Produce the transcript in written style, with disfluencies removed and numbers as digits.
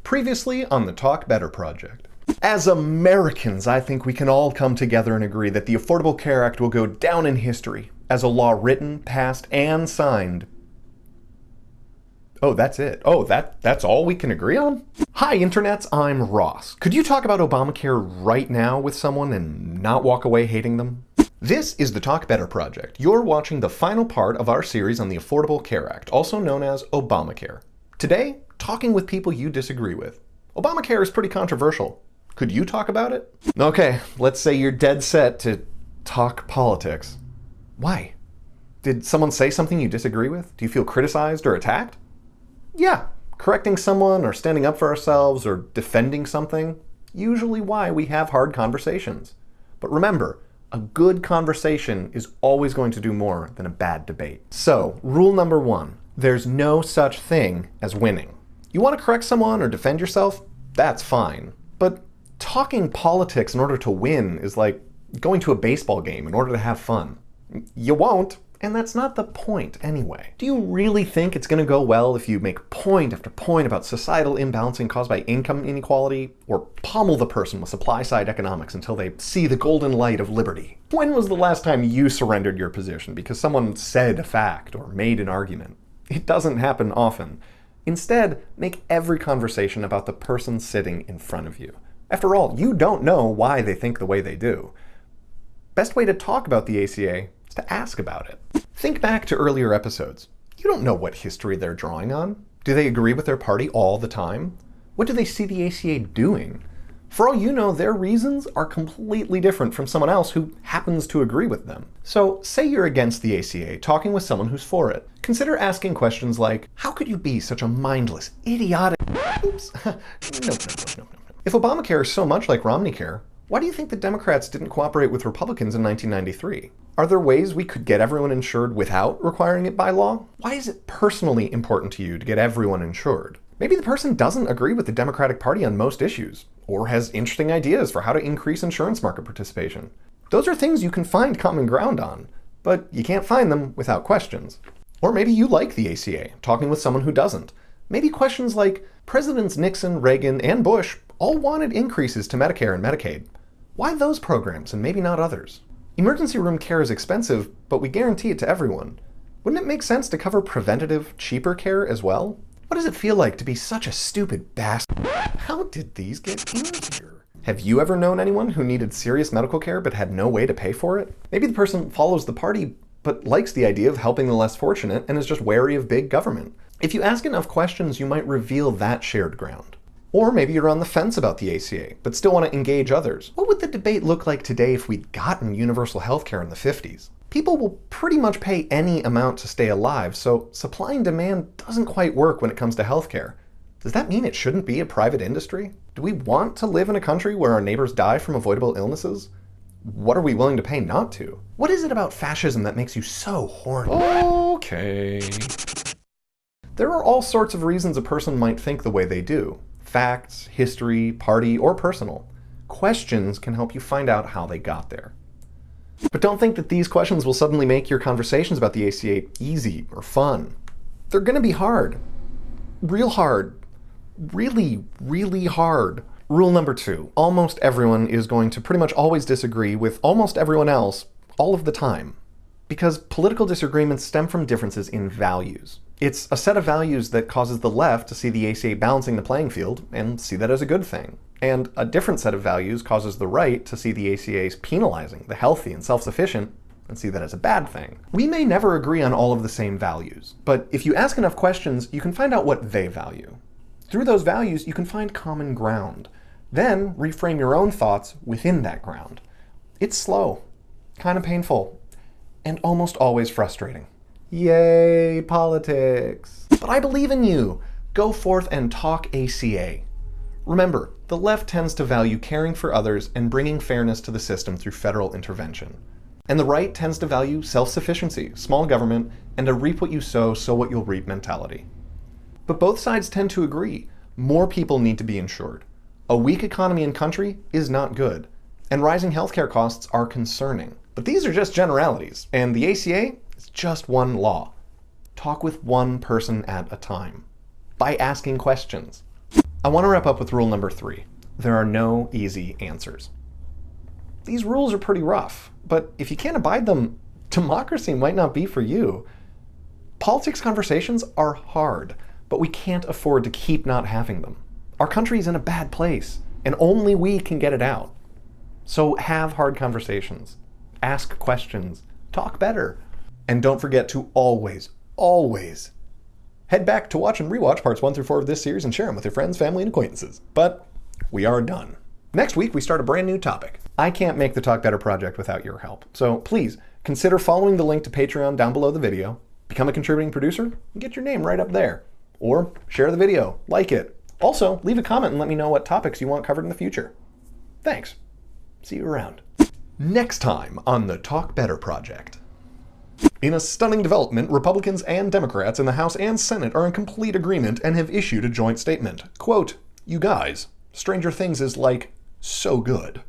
Previously on the Talk Better Project. As Americans, I think we can all come together and agree that the Affordable Care Act will go down in history as a law written, passed, and signed. Oh, that's it. Oh, that's all we can agree on? Hi, internets, I'm Ross. Could you talk about Obamacare right now with someone and not walk away hating them? This is the Talk Better Project. You're watching the final part of our series on the Affordable Care Act, also known as Obamacare. Today, talking with people you disagree with. Obamacare is pretty controversial. Could you talk about it? Okay, let's say you're dead set to talk politics. Why? Did someone say something you disagree with? Do you feel criticized or attacked? Yeah, correcting someone or standing up for ourselves or defending something, usually why we have hard conversations. But remember, a good conversation is always going to do more than a bad debate. So, rule number 1, there's no such thing as winning. You want to correct someone or defend yourself? That's fine. But talking politics in order to win is like going to a baseball game in order to have fun. You won't, and that's not the point anyway. Do you really think it's going to go well if you make point after point about societal imbalancing caused by income inequality, or pommel the person with supply-side economics until they see the golden light of liberty? When was the last time you surrendered your position because someone said a fact or made an argument? It doesn't happen often. Instead, make every conversation about the person sitting in front of you. After all, you don't know why they think the way they do. Best way to talk about the ACA is to ask about it. Think back to earlier episodes. You don't know what history they're drawing on. Do they agree with their party all the time? What do they see the ACA doing? For all you know, their reasons are completely different from someone else who happens to agree with them. So, say you're against the ACA, talking with someone who's for it. Consider asking questions like, how could you be such a mindless, idiotic... Oops. No. If Obamacare is so much like Romneycare, why do you think the Democrats didn't cooperate with Republicans in 1993? Are there ways we could get everyone insured without requiring it by law? Why is it personally important to you to get everyone insured? Maybe the person doesn't agree with the Democratic Party on most issues, or has interesting ideas for how to increase insurance market participation. Those are things you can find common ground on, but you can't find them without questions. Or maybe you like the ACA, talking with someone who doesn't. Maybe questions like, Presidents Nixon, Reagan, and Bush all wanted increases to Medicare and Medicaid. Why those programs and maybe not others? Emergency room care is expensive, but we guarantee it to everyone. Wouldn't it make sense to cover preventative, cheaper care as well? What does it feel like to be such a stupid bastard? How did these get in here? Have you ever known anyone who needed serious medical care but had no way to pay for it? Maybe the person follows the party but likes the idea of helping the less fortunate and is just wary of big government. If you ask enough questions, you might reveal that shared ground. Or maybe you're on the fence about the ACA, but still want to engage others. What would the debate look like today if we'd gotten universal health care in the 50s? People will pretty much pay any amount to stay alive, so supply and demand doesn't quite work when it comes to healthcare. Does that mean it shouldn't be a private industry? Do we want to live in a country where our neighbors die from avoidable illnesses? What are we willing to pay not to? What is it about fascism that makes you so horny? Okay. There are all sorts of reasons a person might think the way they do. Facts, history, party, or personal. Questions can help you find out how they got there. But don't think that these questions will suddenly make your conversations about the ACA easy or fun. They're going to be hard. Real hard. Really, really hard. Rule number 2. Almost everyone is going to pretty much always disagree with almost everyone else all of the time. Because political disagreements stem from differences in values. It's a set of values that causes the left to see the ACA balancing the playing field and see that as a good thing. And a different set of values causes the right to see the ACA penalizing the healthy and self-sufficient and see that as a bad thing. We may never agree on all of the same values, but if you ask enough questions, you can find out what they value. Through those values, you can find common ground. Then reframe your own thoughts within that ground. It's slow, kind of painful, and almost always frustrating. Yay, politics. But I believe in you. Go forth and talk ACA. Remember, the left tends to value caring for others and bringing fairness to the system through federal intervention. And the right tends to value self-sufficiency, small government, and a reap what you sow, sow what you'll reap mentality. But both sides tend to agree. More people need to be insured. A weak economy and country is not good. And rising healthcare costs are concerning. But these are just generalities, and the ACA is just one law. Talk with one person at a time. By asking questions. I want to wrap up with rule number 3. There are no easy answers. These rules are pretty rough, but if you can't abide them, democracy might not be for you. Politics conversations are hard, but we can't afford to keep not having them. Our country's in a bad place, and only we can get it out. So have hard conversations, ask questions, talk better, and don't forget to always head back to watch and rewatch parts 1 through 4 of this series and share them with your friends, family, and acquaintances. But we are done. Next week, we start a brand new topic. I can't make the Talk Better project without your help. So please consider following the link to Patreon down below the video, become a contributing producer, and get your name right up there. Or share the video, like it. Also, leave a comment and let me know what topics you want covered in the future. Thanks. See you around. Next time on the Talk Better project. In a stunning development, Republicans and Democrats in the House and Senate are in complete agreement and have issued a joint statement. Quote, "You guys, Stranger Things is like so good."